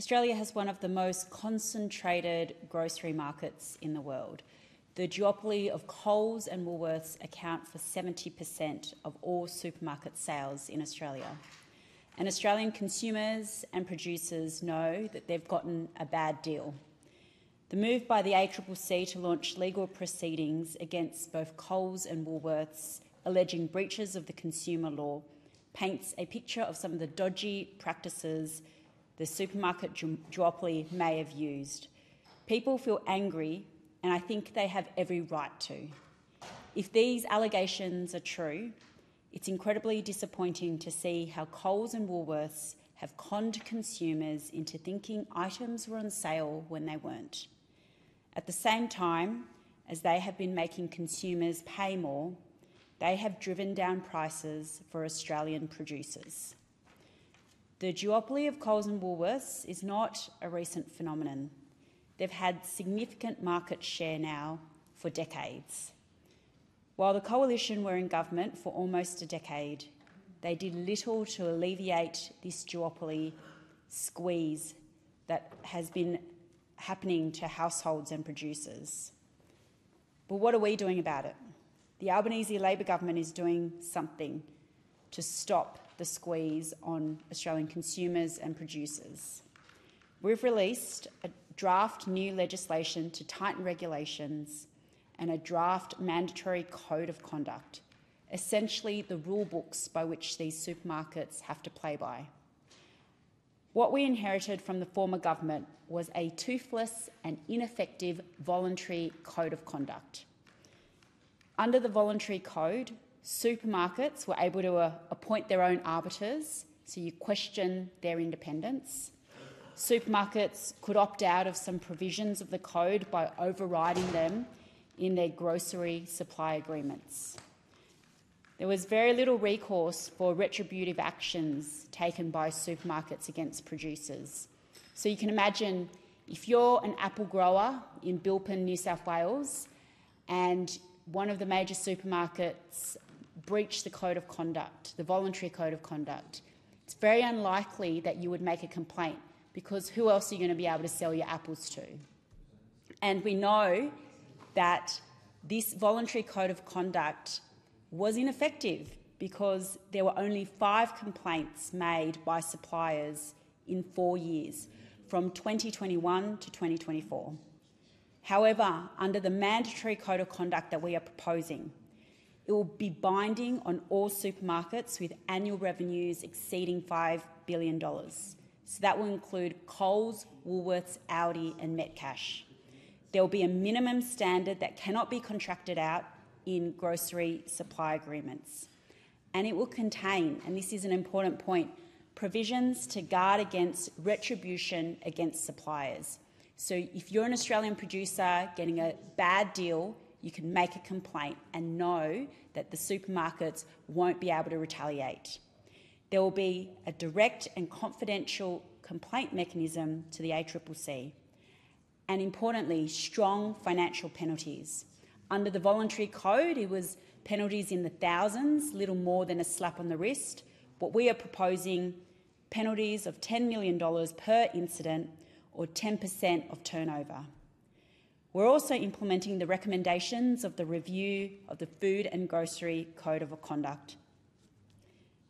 Australia has one of the most concentrated grocery markets in the world. The duopoly of Coles and Woolworths account for 70% of all supermarket sales in Australia. And Australian consumers and producers know that they've gotten a bad deal. The move by the ACCC to launch legal proceedings against both Coles and Woolworths, alleging breaches of the consumer law, paints a picture of some of the dodgy practices the supermarket duopoly may have used. People feel angry, and I think they have every right to. If these allegations are true, it's incredibly disappointing to see how Coles and Woolworths have conned consumers into thinking items were on sale when they weren't. At the same time as they have been making consumers pay more, they have driven down prices for Australian producers. The duopoly of Coles and Woolworths is not a recent phenomenon. They've had significant market share now for decades. While the Coalition were in government for almost a decade, they did little to alleviate this duopoly squeeze that has been happening to households and producers. But what are we doing about it? The Albanese Labor government is doing something to stop the squeeze on Australian consumers and producers. We've released a draft new legislation to tighten regulations and a draft mandatory code of conduct, essentially the rule books by which these supermarkets have to play by. What we inherited from the former government was a toothless and ineffective voluntary code of conduct. Under the voluntary code, supermarkets were able to appoint their own arbiters, so you question their independence. Supermarkets could opt out of some provisions of the code by overriding them in their grocery supply agreements. There was very little recourse for retributive actions taken by supermarkets against producers. So you can imagine if you're an apple grower in Bilpin, New South Wales, and one of the major supermarkets breached the code of conduct, the voluntary code of conduct, it's very unlikely that you would make a complaint, because who else are you going to be able to sell your apples to? And we know that this voluntary code of conduct was ineffective because there were only 5 complaints made by suppliers in 4 years, from 2021 to 2024. However, under the mandatory code of conduct that we are proposing, it will be binding on all supermarkets with annual revenues exceeding $5 billion. So that will include Coles, Woolworths, Aldi and Metcash. There will be a minimum standard that cannot be contracted out in grocery supply agreements. And it will contain, and this is an important point, provisions to guard against retribution against suppliers. So if you're an Australian producer getting a bad deal, you can make a complaint and know that the supermarkets won't be able to retaliate. There will be a direct and confidential complaint mechanism to the ACCC. And importantly, strong financial penalties. Under the voluntary code, it was penalties in the thousands, little more than a slap on the wrist. What we are proposing, penalties of $10 million per incident, or 10% of turnover. We're also implementing the recommendations of the review of the Food and Grocery Code of Conduct.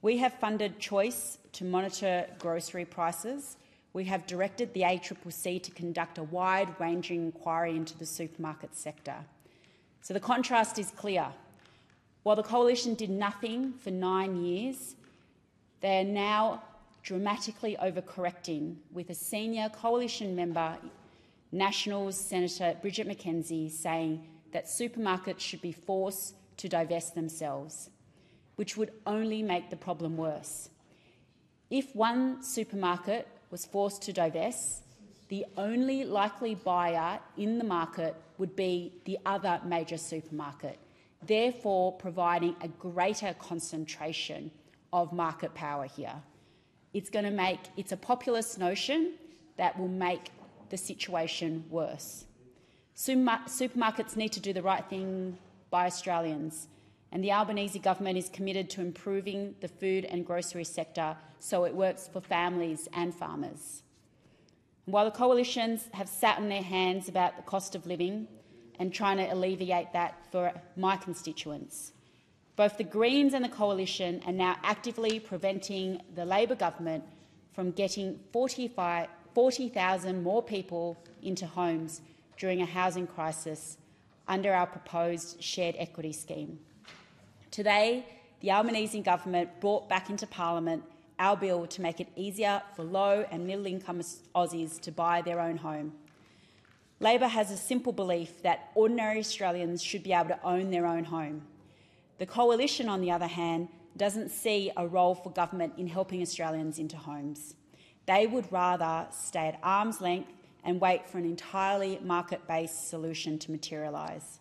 We have funded Choice to monitor grocery prices. We have directed the ACCC to conduct a wide-ranging inquiry into the supermarket sector. So the contrast is clear. While the Coalition did nothing for 9 years, they are now dramatically overcorrecting, with a senior Coalition member, Nationals Senator Bridget McKenzie, saying that supermarkets should be forced to divest themselves, which would only make the problem worse. If one supermarket was forced to divest, the only likely buyer in the market would be the other major supermarket, therefore providing a greater concentration of market power here. It's a populist notion that will make the situation worse. Supermarkets need to do the right thing by Australians, and the Albanese government is committed to improving the food and grocery sector so it works for families and farmers. While the coalitions have sat on their hands about the cost of living and trying to alleviate that for my constituents, both the Greens and the Coalition are now actively preventing the Labor government from getting 40,000 more people into homes during a housing crisis under our proposed shared equity scheme. Today, the Albanese government brought back into Parliament our bill to make it easier for low and middle-income Aussies to buy their own home. Labor has a simple belief that ordinary Australians should be able to own their own home. The Coalition, on the other hand, doesn't see a role for government in helping Australians into homes. They would rather stay at arm's length and wait for an entirely market-based solution to materialise.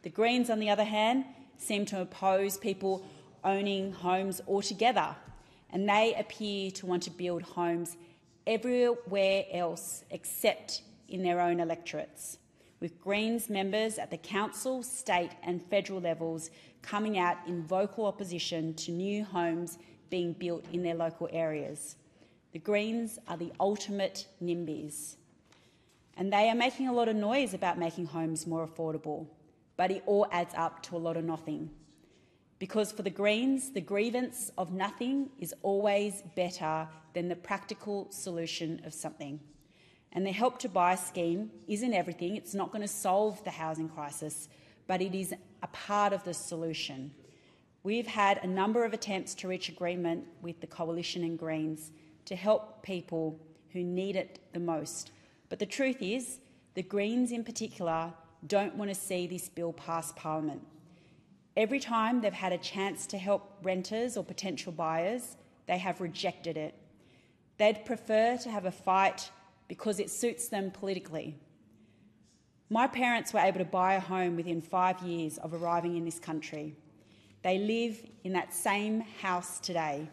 The Greens, on the other hand, seem to oppose people owning homes altogether, and they appear to want to build homes everywhere else except in their own electorates, with Greens members at the council, state and federal levels coming out in vocal opposition to new homes being built in their local areas. The Greens are the ultimate NIMBYs, and they are making a lot of noise about making homes more affordable, but it all adds up to a lot of nothing. Because for the Greens, the grievance of nothing is always better than the practical solution of something. And the Help to Buy scheme isn't everything. It's not going to solve the housing crisis, but it is a part of the solution. We've had a number of attempts to reach agreement with the Coalition and Greens to help people who need it the most. But the truth is, the Greens in particular don't want to see this bill pass Parliament. Every time they've had a chance to help renters or potential buyers, they have rejected it. They'd prefer to have a fight because it suits them politically. My parents were able to buy a home within 5 years of arriving in this country. They live in that same house today,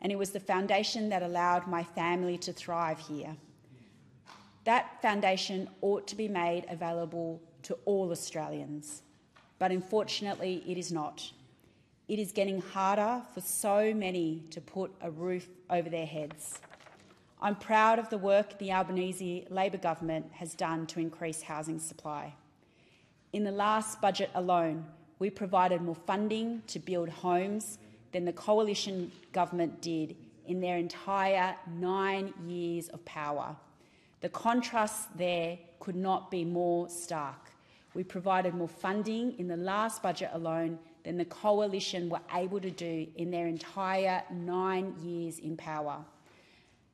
and it was the foundation that allowed my family to thrive here. That foundation ought to be made available to all Australians. But unfortunately, it is not. It is getting harder for so many to put a roof over their heads. I'm proud of the work the Albanese Labor government has done to increase housing supply. In the last budget alone, we provided more funding to build homes than the Coalition government did in their entire 9 years of power. The contrast there could not be more stark. We provided more funding in the last budget alone than the Coalition were able to do in their entire 9 years in power.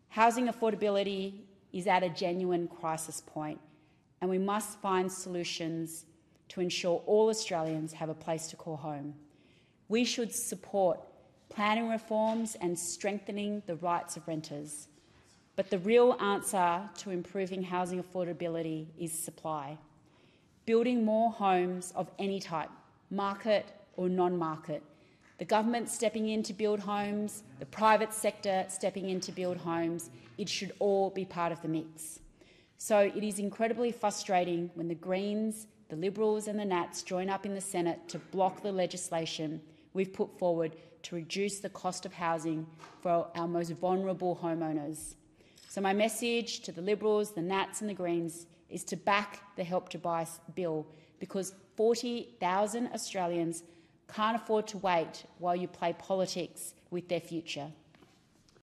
Housing affordability is at a genuine crisis point, and we must find solutions to ensure all Australians have a place to call home. We should support planning reforms and strengthening the rights of renters. But the real answer to improving housing affordability is supply. Building more homes of any type, market or non-market. The government stepping in to build homes, the private sector stepping in to build homes, it should all be part of the mix. So it is incredibly frustrating when the Greens, the Liberals and the Nats join up in the Senate to block the legislation we've put forward to reduce the cost of housing for our most vulnerable homeowners. So my message to the Liberals, the Nats and the Greens is to back the Help to Buy bill, because 40,000 Australians can't afford to wait while you play politics with their future.